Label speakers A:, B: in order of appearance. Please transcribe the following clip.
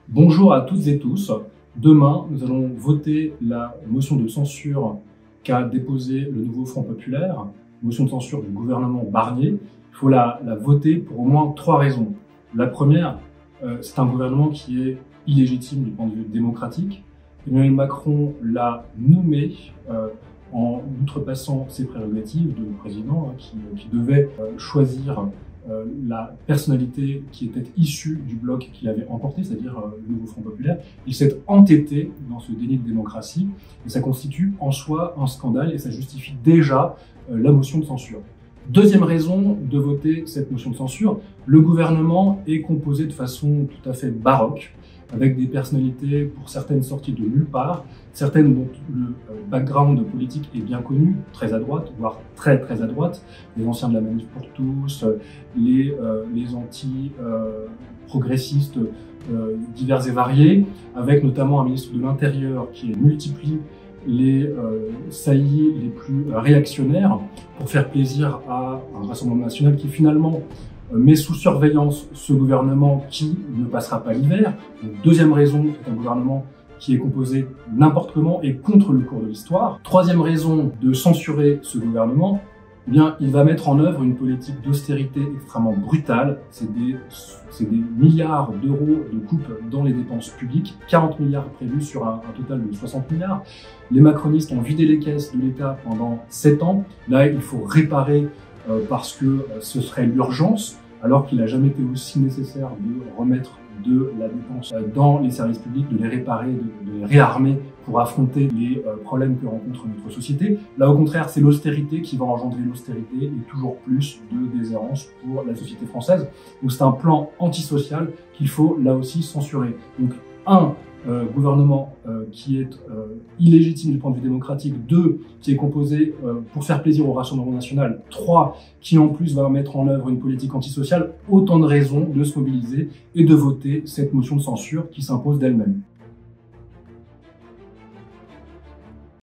A: Bonjour à toutes et tous. Demain, nous allons voter la motion de censure qu'a déposée le nouveau Front populaire, motion de censure du gouvernement Barnier. Il faut la voter pour au moins 3 raisons. La première, c'est un gouvernement qui est illégitime du point de vue démocratique. Emmanuel Macron l'a nommé en outrepassant ses prérogatives de président, qui devait choisir la personnalité qui était issue du bloc qu'il avait emporté, c'est-à-dire le nouveau Front populaire. Il s'est entêté dans ce déni de démocratie et ça constitue en soi un scandale et ça justifie déjà la motion de censure. Deuxième raison de voter cette motion de censure, le gouvernement est composé de façon tout à fait baroque, avec des personnalités pour certaines sorties de nulle part, certaines dont le background politique est bien connu, très à droite, voire très très à droite, les anciens de la Manif pour tous, les anti-progressistes divers et variés, avec notamment un ministre de l'Intérieur qui multiplie les saillies les plus réactionnaires pour faire plaisir à un Rassemblement national qui finalement met sous surveillance ce gouvernement qui ne passera pas l'hiver. Deuxième raison, c'est un gouvernement qui est composé n'importe comment et contre le cours de l'histoire. Troisième raison de censurer ce gouvernement, eh bien, il va mettre en œuvre une politique d'austérité extrêmement brutale. C'est des milliards d'euros de coupe dans les dépenses publiques, 40 milliards prévus sur un total de 60 milliards. Les macronistes ont vidé les caisses de l'État pendant 7 ans. Là, il faut réparer parce que ce serait l'urgence, alors qu'il n'a jamais été aussi nécessaire de remettre de la dépense dans les services publics, de les réparer, de les réarmer pour affronter les problèmes que rencontre notre société. Là, au contraire, c'est l'austérité qui va engendrer l'austérité et toujours plus de déshérence pour la société française. Donc c'est un plan antisocial qu'il faut là aussi censurer. Donc un gouvernement qui est illégitime du point de vue démocratique, 2 qui est composé pour faire plaisir au Rassemblement national, 3 qui en plus va mettre en œuvre une politique antisociale, autant de raisons de se mobiliser et de voter cette motion de censure qui s'impose d'elle-même.